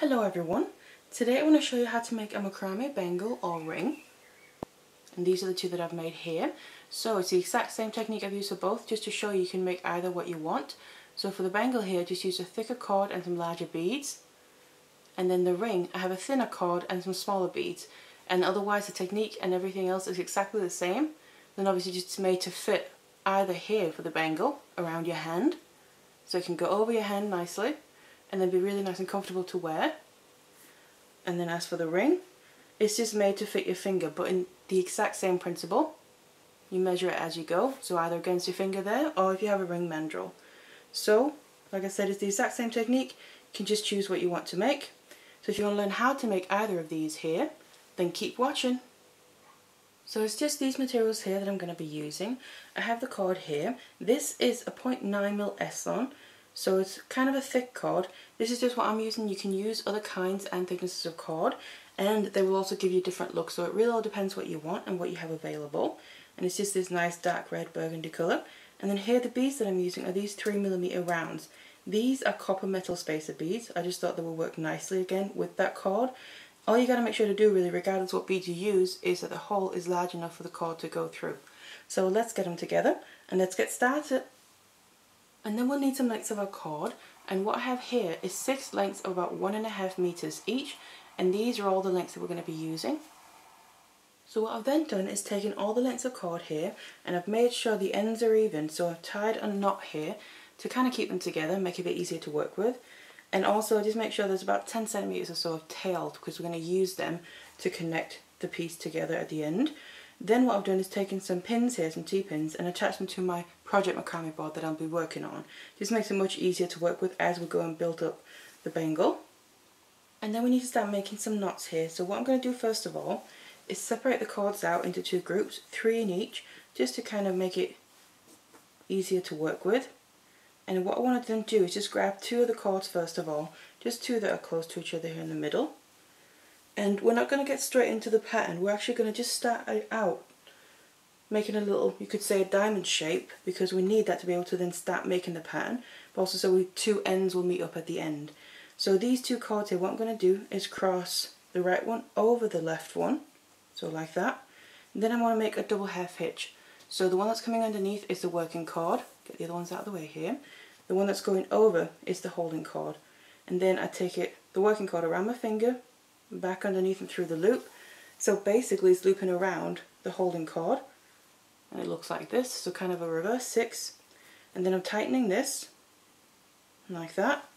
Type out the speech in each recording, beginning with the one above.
Hello everyone, today I want to show you how to make a macrame bangle or ring, and these are the two that I've made here. So it's the exact same technique I've used for both, just to show you can make either what you want. So for the bangle here, just use a thicker cord and some larger beads, and then the ring I have a thinner cord and some smaller beads, and otherwise the technique and everything else is exactly the same. Then obviously just made to fit either here for the bangle around your hand, so it can go over your hand nicely and then be really nice and comfortable to wear. And then as for the ring, it's just made to fit your finger, but in the exact same principle. You measure it as you go, so either against your finger there, or if you have a ring mandrel. So, like I said, it's the exact same technique. You can just choose what you want to make. So if you want to learn how to make either of these here, then keep watching. So it's just these materials here that I'm going to be using. I have the cord here. This is a 0.9mm s-lon. So it's kind of a thick cord. This is just what I'm using. You can use other kinds and thicknesses of cord, and they will also give you different looks, so it really all depends what you want and what you have available. And it's just this nice dark red burgundy colour. And then here the beads that I'm using are these 3mm rounds. These are copper metal spacer beads. I just thought they would work nicely again with that cord. All you got to make sure to do really, regardless what beads you use, is that the hole is large enough for the cord to go through. So let's get them together and let's get started. And then we'll need some lengths of our cord, and what I have here is 6 lengths of about 1.5 meters each, and these are all the lengths that we're going to be using. So what I've then done is taken all the lengths of cord here, and I've made sure the ends are even, so I've tied a knot here to kind of keep them together, make it a bit easier to work with. And also just make sure there's about 10 centimeters or so of tail, because we're going to use them to connect the piece together at the end. Then what I've done is taken some pins here, some T-pins, and attached them to my project macrame board that I'll be working on. This makes it much easier to work with as we go and build up the bangle. And then we need to start making some knots here. So what I'm going to do first of all is separate the cords out into 2 groups, 3 in each, just to kind of make it easier to work with. And what I want to then do is just grab 2 of the cords first of all, just 2 that are close to each other here in the middle. And we're not going to get straight into the pattern, we're actually going to just start out making a little, you could say a diamond shape, because we need that to be able to then start making the pattern, but also so 2 ends will meet up at the end. So these 2 cords here, what I'm going to do is cross the right one over the left one, so like that. And then I want to make a double half hitch. So the one that's coming underneath is the working cord, get the other ones out of the way here. The one that's going over is the holding cord. And then I take the working cord around my finger, back underneath and through the loop. So basically it's looping around the holding cord, and it looks like this, so kind of a reverse 6. And then I'm tightening this like that.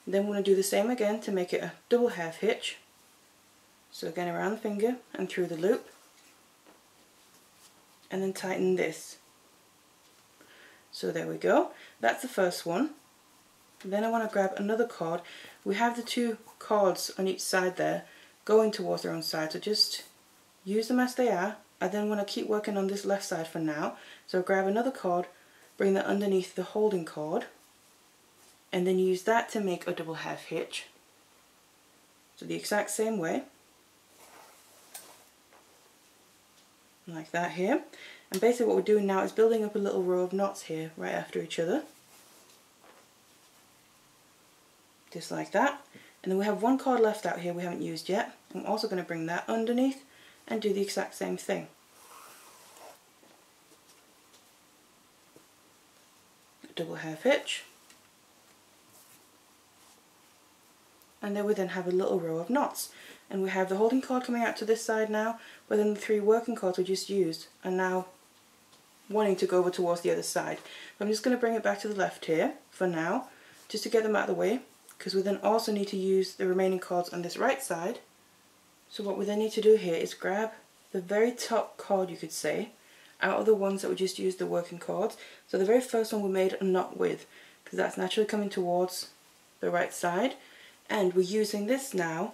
And then we're going to do the same again to make it a double half hitch. So again around the finger and through the loop, and then tighten this. So there we go, that's the first one. Then I want to grab another cord. We have the 2 cords on each side there going towards their own side, so just use them as they are. I then want to keep working on this left side for now, so grab another cord, bring that underneath the holding cord, and then use that to make a double half hitch. So the exact same way, like that here. And basically what we're doing now is building up a little row of knots here right after each other, just like that. And then we have 1 cord left out here we haven't used yet. I'm also going to bring that underneath and do the exact same thing. A double half hitch. And then we then have a little row of knots. And we have the holding cord coming out to this side now, but then the 3 working cords we just used are now wanting to go over towards the other side. But I'm just going to bring it back to the left here for now, just to get them out of the way, because we then also need to use the remaining cords on this right side. So what we then need to do here is grab the very top cord, you could say, out of the ones that we just used the working cords. So the very first one we made a knot with, because that's naturally coming towards the right side, and we're using this now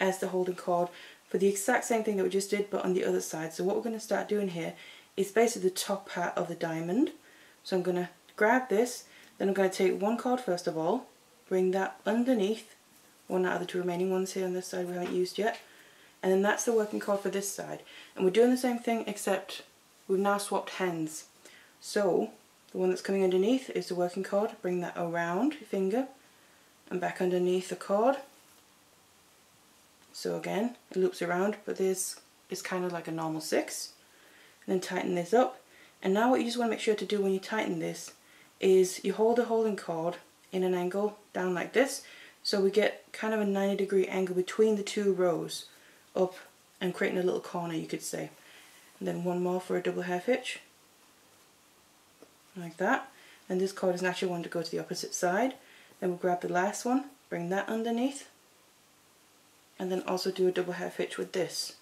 as the holding cord for the exact same thing that we just did, but on the other side. So what we're going to start doing here is basically the top part of the diamond. So I'm going to grab this, then I'm going to take 1 cord first of all, bring that underneath, 1 out of the 2 remaining ones here on this side we haven't used yet, and then that's the working cord for this side. And we're doing the same thing, except we've now swapped hands. So the one that's coming underneath is the working cord, bring that around your finger and back underneath the cord, So again, it loops around, but this is kind of like a normal 6. And then tighten this up. And now what you just want to make sure to do when you tighten this is you hold the holding cord in an angle down like this, so we get kind of a 90-degree angle between the 2 rows up and creating a little corner, you could say. And then one more for a double half hitch, like that. And this cord is naturally one to go to the opposite side. Then we'll grab the last one, bring that underneath, and then also do a double half hitch with this.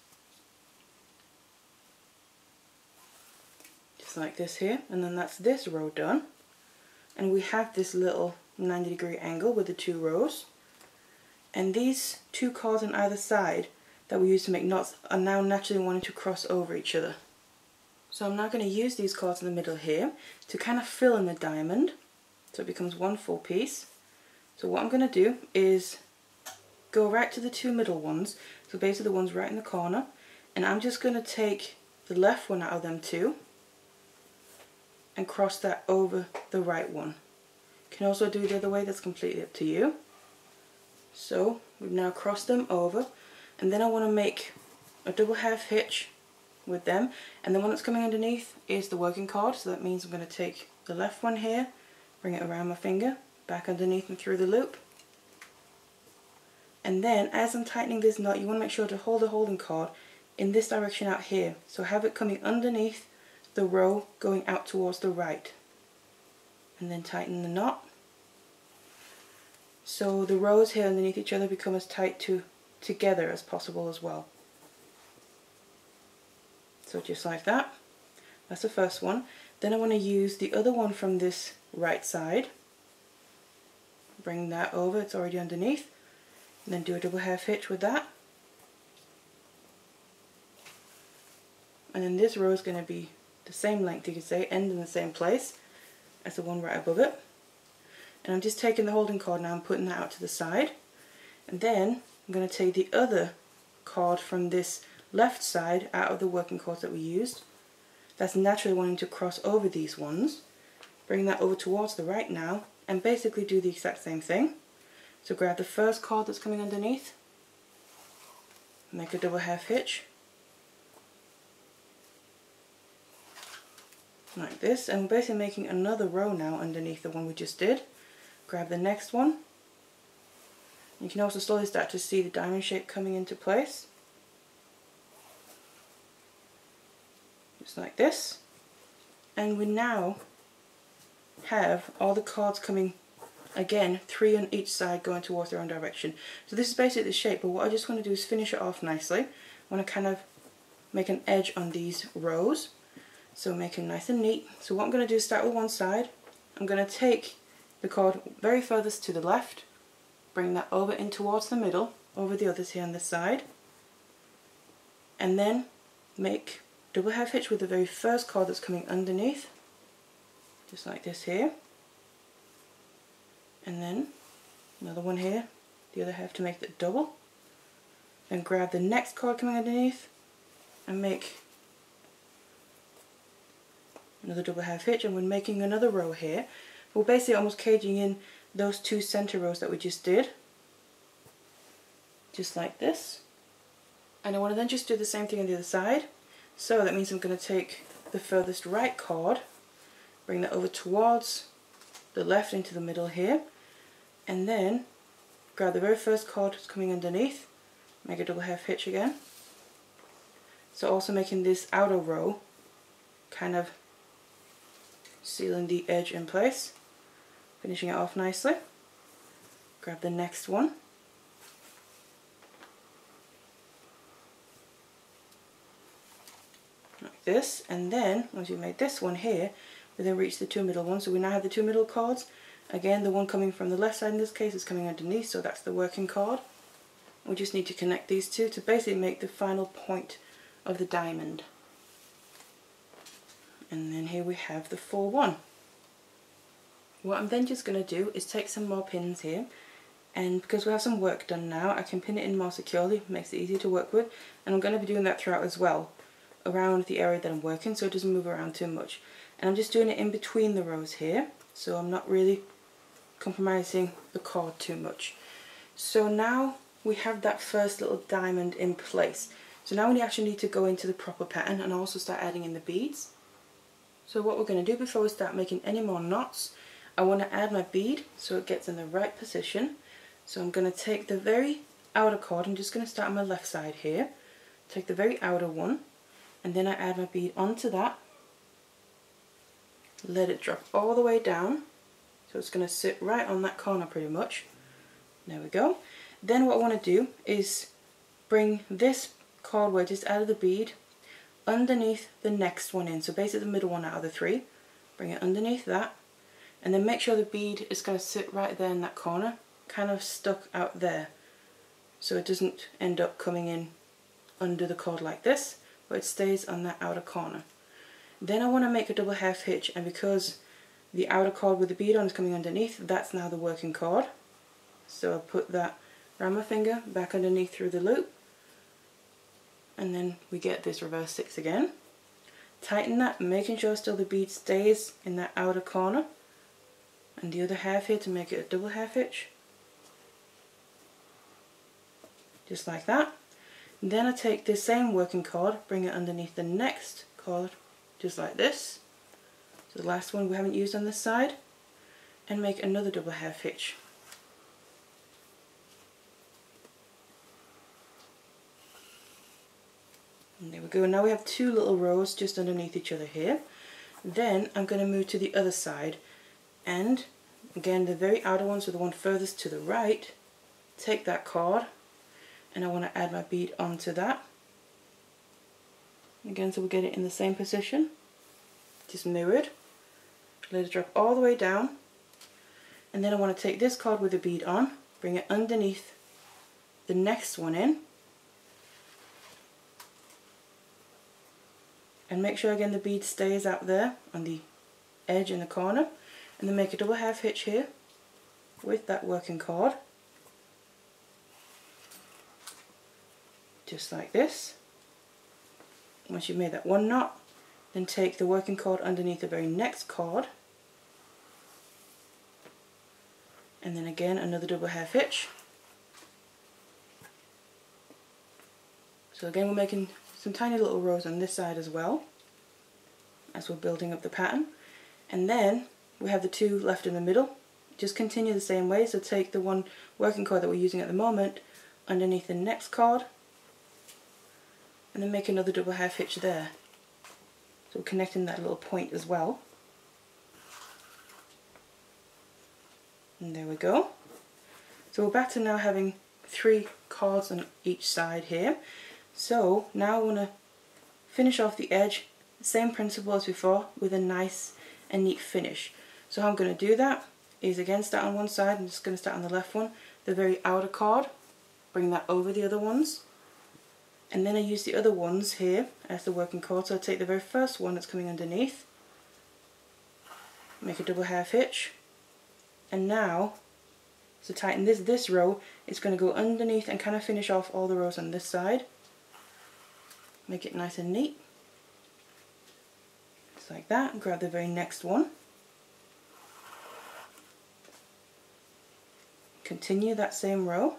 Just like this here, and then that's this row done. And we have this little 90-degree angle with the 2 rows. And these 2 cords on either side that we use to make knots are now naturally wanting to cross over each other. So I'm now going to use these cords in the middle here to kind of fill in the diamond so it becomes one full piece. So what I'm going to do is go right to the 2 middle ones, so basically the ones right in the corner, and I'm just going to take the left one out of them 2 and cross that over the right one. You can also do it the other way, that's completely up to you. So we've now crossed them over, and then I want to make a double half hitch with them, and the one that's coming underneath is the working cord, so that means I'm going to take the left one here, bring it around my finger, back underneath and through the loop. And then as I'm tightening this knot, you want to make sure to hold the holding cord in this direction out here, so have it coming underneath the row going out towards the right, and then tighten the knot so the rows here underneath each other become as tight together as possible as well. So just like that, that's the first one. Then I want to use the other one from this right side, bring that over, it's already underneath, and then do a double half hitch with that. And then this row is going to be the same length, you could say, end in the same place as the one right above it. And I'm just taking the holding cord now and putting that out to the side. And then I'm going to take the other cord from this left side out of the working cords that we used. That's naturally wanting to cross over these ones. Bring that over towards the right now and basically do the exact same thing. So grab the first cord that's coming underneath, make a double half hitch, like this, and we're basically making another row now underneath the one we just did. Grab the next one. You can also slowly start to see the diamond shape coming into place. Just like this. And we now have all the cords coming, again, 3 on each side going towards their own direction. So this is basically the shape, but what I just want to do is finish it off nicely. I want to kind of make an edge on these rows. So make them nice and neat. So what I'm going to do is start with one side. I'm going to take the cord very furthest to the left, bring that over in towards the middle, over the others here on this side, and then make double half hitch with the very first cord that's coming underneath, just like this here, and then another one here, the other half to make the double, then grab the next cord coming underneath and make another double half hitch, and we're making another row here. We're basically almost caging in those 2 center rows that we just did, just like this. And I want to then just do the same thing on the other side. So that means I'm going to take the furthest right cord, bring that over towards the left into the middle here, and then grab the very first cord that's coming underneath, make a double half hitch again. So also making this outer row kind of sealing the edge in place, finishing it off nicely. Grab the next one, like this, and then once you've made this one here, we then reach the 2 middle ones. So we now have the 2 middle cords. Again, the one coming from the left side in this case is coming underneath, so that's the working cord. We just need to connect these 2 to basically make the final point of the diamond. And then here we have the full one. What I'm then just going to do is take some more pins here, and because we have some work done now, I can pin it in more securely, makes it easier to work with, and I'm going to be doing that throughout as well, around the area that I'm working, so it doesn't move around too much. And I'm just doing it in between the rows here, so I'm not really compromising the cord too much. So now we have that first little diamond in place. So now we actually need to go into the proper pattern and also start adding in the beads. So what we're going to do before we start making any more knots, I want to add my bead so it gets in the right position. So I'm going to take the very outer cord, I'm just going to start on my left side here, take the very outer one, and then I add my bead onto that, let it drop all the way down, so it's going to sit right on that corner pretty much. There we go. Then what I want to do is bring this cord where I just added the bead underneath the next one in, so basically the middle one out of the three, bring it underneath that, and then make sure the bead is going to sit right there in that corner, kind of stuck out there, so it doesn't end up coming in under the cord like this, but it stays on that outer corner. Then I want to make a double half hitch, and because the outer cord with the bead on is coming underneath, that's now the working cord. So I'll put that around my finger, back underneath through the loop, and then we get this reverse 6 again. Tighten that, making sure still the bead stays in that outer corner, and the other half here to make it a double half hitch. Just like that. And then I take this same working cord, bring it underneath the next cord, just like this. So the last one we haven't used on this side, and make another double half hitch. And there we go, now we have two little rows just underneath each other here. Then I'm going to move to the other side, and again the very outer one, so the one furthest to the right, take that cord, and I want to add my bead onto that. Again, so we'll get it in the same position, just mirrored. Let it drop all the way down, and then I want to take this cord with the bead on, bring it underneath the next one in, and make sure again the bead stays out there on the edge in the corner, and then make a double half hitch here with that working cord, just like this. Once you've made that one knot, then take the working cord underneath the very next cord, and then again another double half hitch. So again we're making some tiny little rows on this side as well as we're building up the pattern, and then we have the two left in the middle. Just continue the same way, so take the one working cord that we're using at the moment underneath the next cord, and then make another double half hitch there. So we're connecting that little point as well. And there we go. So we're back to now having 3 cords on each side here. So now I want to finish off the edge, same principle as before, with a nice and neat finish. So how I'm going to do that is again start on one side. I'm just going to start on the left one, the very outer cord, bring that over the other ones, and then I use the other ones here as the working cord. So I take the very first one that's coming underneath, make a double half hitch, and now to tighten this row, it's going to go underneath and kind of finish off all the rows on this side. Make it nice and neat, just like that, and grab the very next one. Continue that same row.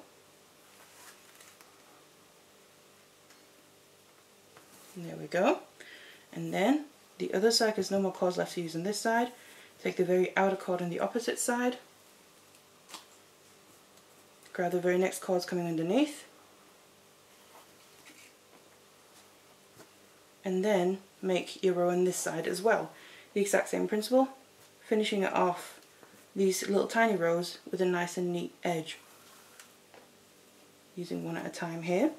And there we go. And then the other side, because no more cords left to use on this side, take the very outer cord on the opposite side, grab the very next cords coming underneath, and then make your row on this side as well. The exact same principle, finishing it off these little tiny rows with a nice and neat edge, using one at a time here,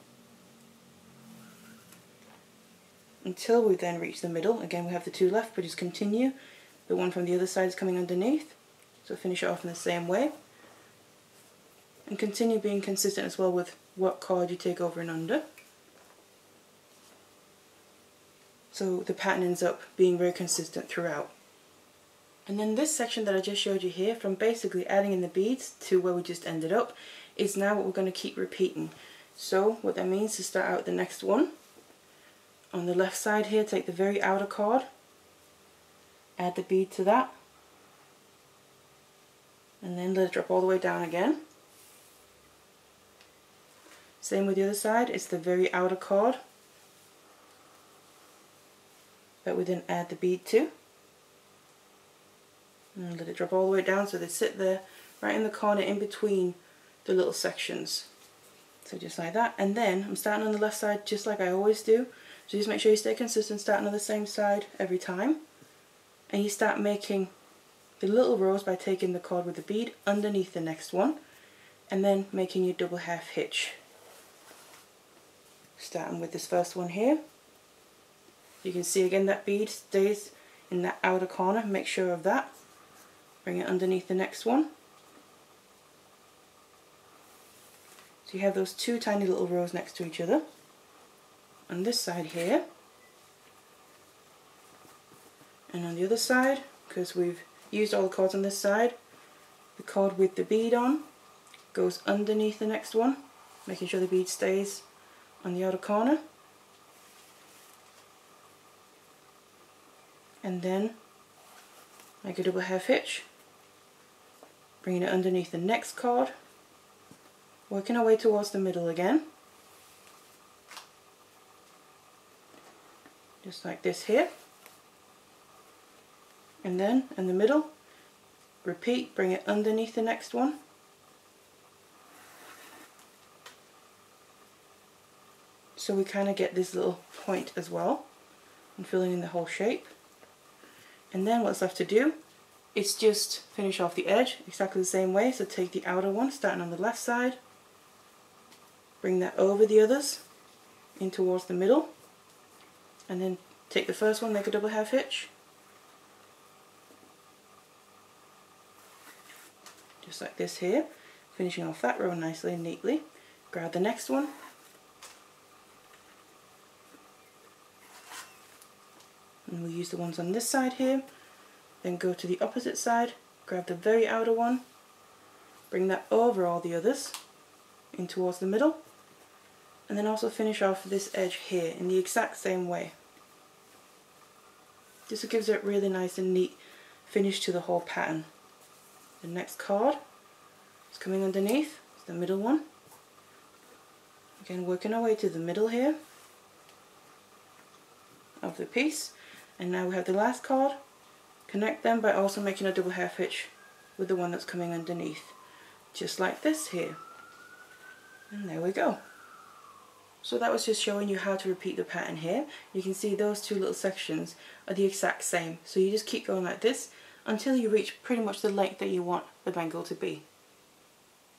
until we then reach the middle. Again we have the 2 left, but just continue. The one from the other side is coming underneath, so finish it off in the same way, and continue being consistent as well with what cord you take over and under, so the pattern ends up being very consistent throughout. And then this section that I just showed you here, from basically adding in the beads to where we just ended up, is now what we're going to keep repeating. So what that means to start out the next one, on the left side here, take the very outer cord, add the bead to that, and then let it drop all the way down again. Same with the other side, it's the very outer cord that we then add the bead to. And let it drop all the way down so they sit there right in the corner in between the little sections. So just like that. And then I'm starting on the left side just like I always do. So just make sure you stay consistent, starting on the same side every time. And you start making the little rows by taking the cord with the bead underneath the next one and then making your double half hitch. Starting with this first one here. You can see again that bead stays in that outer corner, make sure of that. Bring it underneath the next one. So you have those two tiny little rows next to each other. On this side here. And on the other side, because we've used all the cords on this side, the cord with the bead on goes underneath the next one, making sure the bead stays on the outer corner. And then make a double half hitch, bringing it underneath the next cord, working our way towards the middle again, just like this here. And then in the middle, repeat, bring it underneath the next one. So we kind of get this little point as well, and filling in the whole shape. And then what's left to do is just finish off the edge exactly the same way. So take the outer one, starting on the left side, bring that over the others in towards the middle, and then take the first one, make a double half hitch, just like this here, finishing off that row nicely and neatly. Grab the next one, and we'll use the ones on this side here, then go to the opposite side, grab the very outer one, bring that over all the others in towards the middle, and then also finish off this edge here in the exact same way. This gives it a really nice and neat finish to the whole pattern. The next card is coming underneath, it's the middle one. Again, working our way to the middle here of the piece. And now we have the last card. Connect them by also making a double half hitch with the one that's coming underneath. Just like this here. And there we go. So that was just showing you how to repeat the pattern here. You can see those two little sections are the exact same. So you just keep going like this until you reach pretty much the length that you want the bangle to be.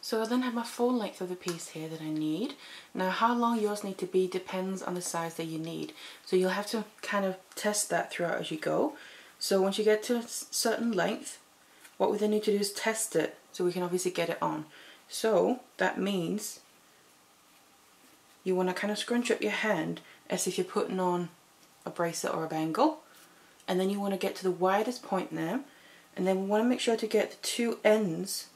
So I then have my full length of the piece here that I need. Now how long yours need to be depends on the size that you need. So you'll have to kind of test that throughout as you go. So once you get to a certain length, what we then need to do is test it so we can obviously get it on. So that means you want to kind of scrunch up your hand as if you're putting on a bracelet or a bangle. And then you want to get to the widest point there. And then we want to make sure to get the two ends,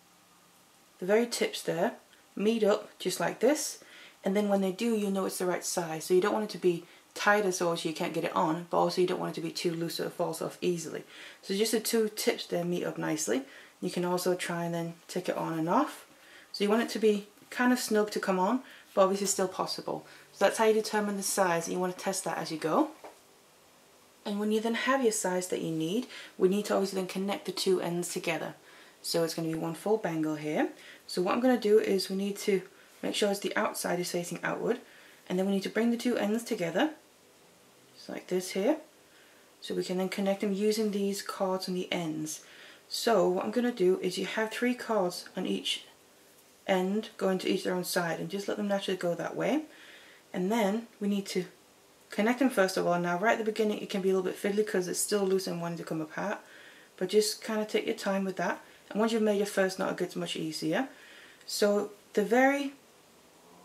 the very tips there, meet up just like this. And then when they do, you know it's the right size. So you don't want it to be tighter so you can't get it on, but also you don't want it to be too loose so it falls off easily. So just the two tips there meet up nicely. You can also try and then take it on and off. So you want it to be kind of snug to come on, but obviously still possible. So that's how you determine the size, and you want to test that as you go. And when you then have your size that you need, we need to obviously then connect the two ends together. So it's going to be one full bangle here. So what I'm going to do is we need to make sure the outside is facing outward, and then we need to bring the two ends together, just like this here. So we can then connect them using these cords on the ends. So what I'm going to do is you have 3 cords on each end going to each their own side, and just let them naturally go that way. And then we need to connect them first of all. Now right at the beginning it can be a little bit fiddly because it's still loose and wanting to come apart, but just kind of take your time with that. And once you've made your first knot, it gets much easier. So the very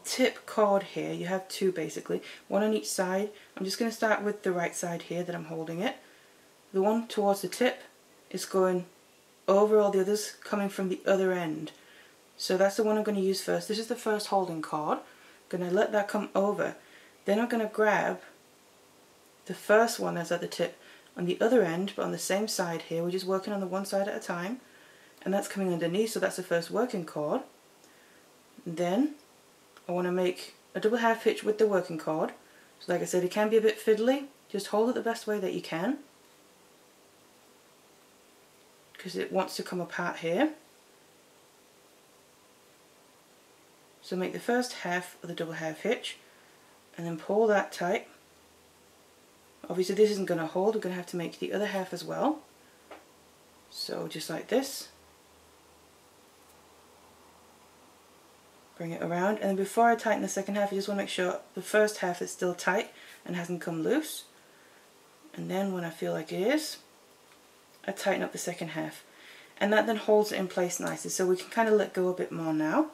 tip cord here, you have 2 basically, one on each side. I'm just going to start with the right side here that I'm holding it. The one towards the tip is going over all the others coming from the other end. So that's the one I'm going to use first. This is the first holding cord. I'm going to let that come over. Then I'm going to grab the first one that's at the tip on the other end, but on the same side here. We're just working on the one side at a time. And that's coming underneath, so that's the first working cord. And then I want to make a double half hitch with the working cord. So like I said, it can be a bit fiddly. Just hold it the best way that you can, because it wants to come apart here. So make the first half of the double half hitch and then pull that tight. Obviously this isn't going to hold, we're going to have to make the other half as well. So just like this. Bring it around, and then before I tighten the second half, you just want to make sure the first half is still tight and hasn't come loose. And then when I feel like it is, I tighten up the second half. And that then holds it in place nicely, so we can kind of let go a bit more now.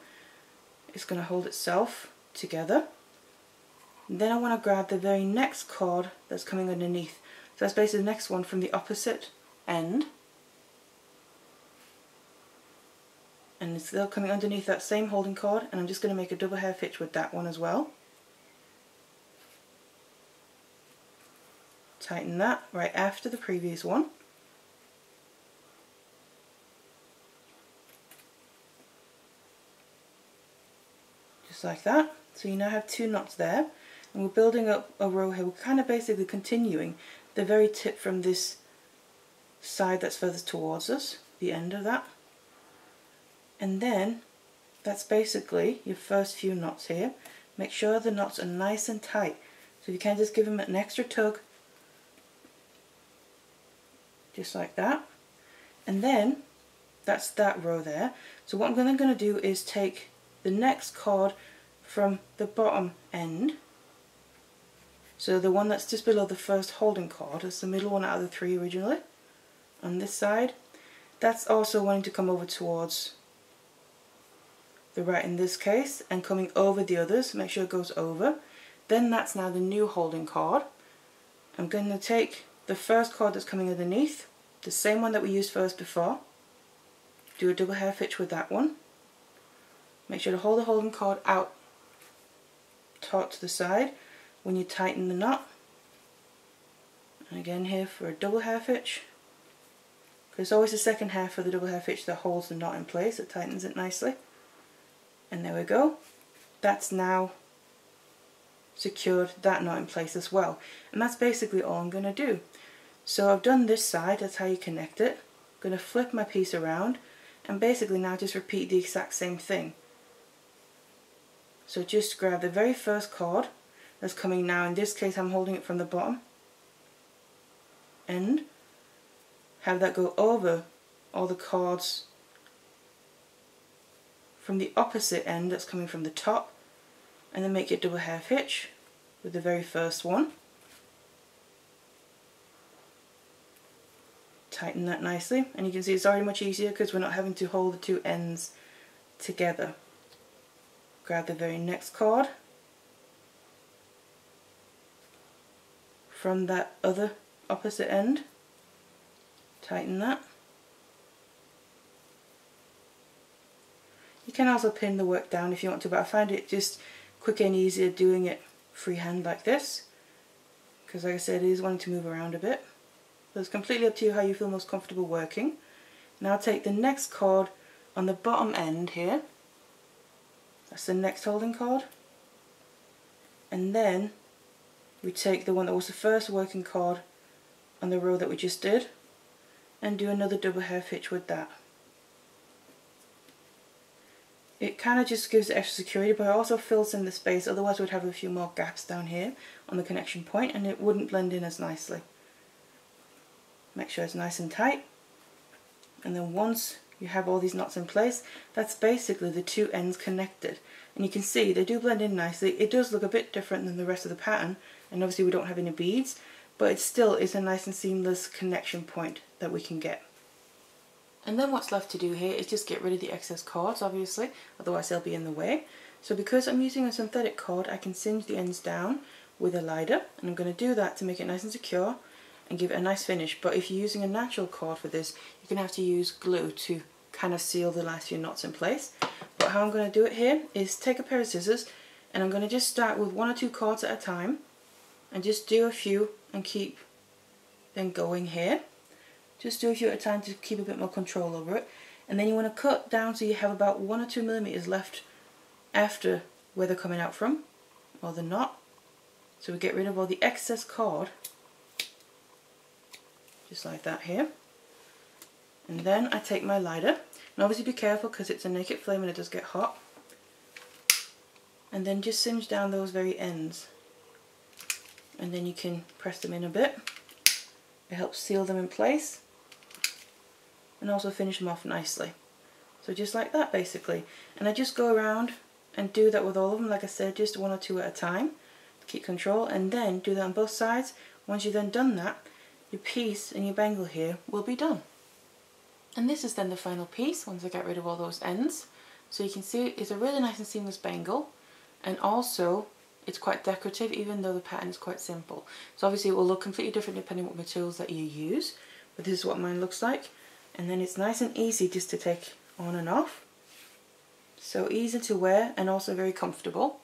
It's going to hold itself together. And then I want to grab the very next cord that's coming underneath. So that's basically the next one from the opposite end. And it's still coming underneath that same holding cord, and I'm just going to make a double half hitch with that one as well. Tighten that right after the previous one. Just like that. So you now have two knots there, and we're building up a row here. We're kind of basically continuing the very tip from this side that's furthest towards us, the end of that. And then that's basically your first few knots here. Make sure the knots are nice and tight. So you can just give them an extra tug, just like that. And then that's that row there. So what I'm going to do is take the next cord from the bottom end. So the one that's just below the first holding cord, it's the middle one out of the three originally, on this side. That's also wanting to come over towards the right in this case, and coming over the others, make sure it goes over. Then that's now the new holding cord. I'm going to take the first cord that's coming underneath, the same one that we used first before, do a double half hitch with that one. Make sure to hold the holding cord out taut to the side when you tighten the knot. And again here for a double half hitch, because it's always the second half of the double half hitch that holds the knot in place, it tightens it nicely. And there we go. That's now secured that knot in place as well. And that's basically all I'm going to do. So I've done this side, that's how you connect it. I'm going to flip my piece around and basically now just repeat the exact same thing. So just grab the very first cord that's coming now. In this case I'm holding it from the bottom end. Have that go over all the cords from the opposite end that's coming from the top, and then make your double half hitch with the very first one. Tighten that nicely, and you can see it's already much easier because we're not having to hold the two ends together. Grab the very next cord from that other opposite end, tighten that. You can also pin the work down if you want to, but I find it just quicker and easier doing it freehand like this, because like I said, it is wanting to move around a bit. So it's completely up to you how you feel most comfortable working. Now take the next cord on the bottom end here, that's the next holding cord, and then we take the one that was the first working cord on the row that we just did and do another double half hitch with that. It kind of just gives it extra security, but it also fills in the space, otherwise we'd have a few more gaps down here on the connection point and it wouldn't blend in as nicely. Make sure it's nice and tight, and then once you have all these knots in place, that's basically the two ends connected. And you can see they do blend in nicely. It does look a bit different than the rest of the pattern, and obviously we don't have any beads, but it still is a nice and seamless connection point that we can get. And then what's left to do here is just get rid of the excess cords, obviously, otherwise they'll be in the way. So because I'm using a synthetic cord, I can singe the ends down with a lighter, and I'm going to do that to make it nice and secure and give it a nice finish. But if you're using a natural cord for this, you're going to have to use glue to kind of seal the last few knots in place. But how I'm going to do it here is take a pair of scissors, and I'm going to just start with 1 or 2 cords at a time and just do a few and keep then going here. Just do a few at a time to keep a bit more control over it. And then you want to cut down so you have about 1 or 2 millimeters left after where they're coming out from. or the knot. So we get rid of all the excess cord, just like that here. And then I take my lighter, and obviously be careful because it's a naked flame and it does get hot. And then just singe down those very ends. And then you can press them in a bit. It helps seal them in place. And also finish them off nicely. So just like that basically. And I just go around and do that with all of them, like I said, just one or two at a time to keep control, and then do that on both sides. Once you've then done that, your piece and your bangle here will be done. And this is then the final piece once I get rid of all those ends. So you can see it's a really nice and seamless bangle, and also it's quite decorative even though the pattern is quite simple. So obviously it will look completely different depending on what materials that you use, but this is what mine looks like. And then it's nice and easy just to take on and off. So easy to wear and also very comfortable.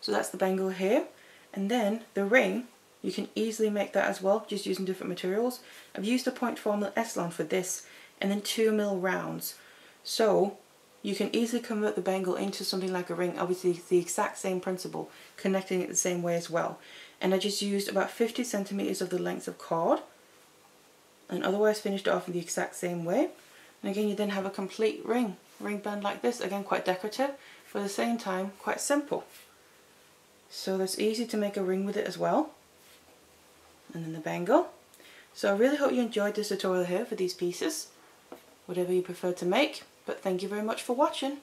So that's the bangle here. And then the ring, you can easily make that as well, just using different materials. I've used a 0.4 mil s-lon for this, and then 2 mil rounds. So you can easily convert the bangle into something like a ring. Obviously it's the exact same principle, connecting it the same way as well. And I just used about 50 centimeters of the length of cord, and otherwise finished it off in the exact same way. And again, you then have a complete ring band like this, again quite decorative, but at the same time quite simple. So that's easy to make a ring with it as well. And then the bangle. So I really hope you enjoyed this tutorial here for these pieces, whatever you prefer to make, but thank you very much for watching.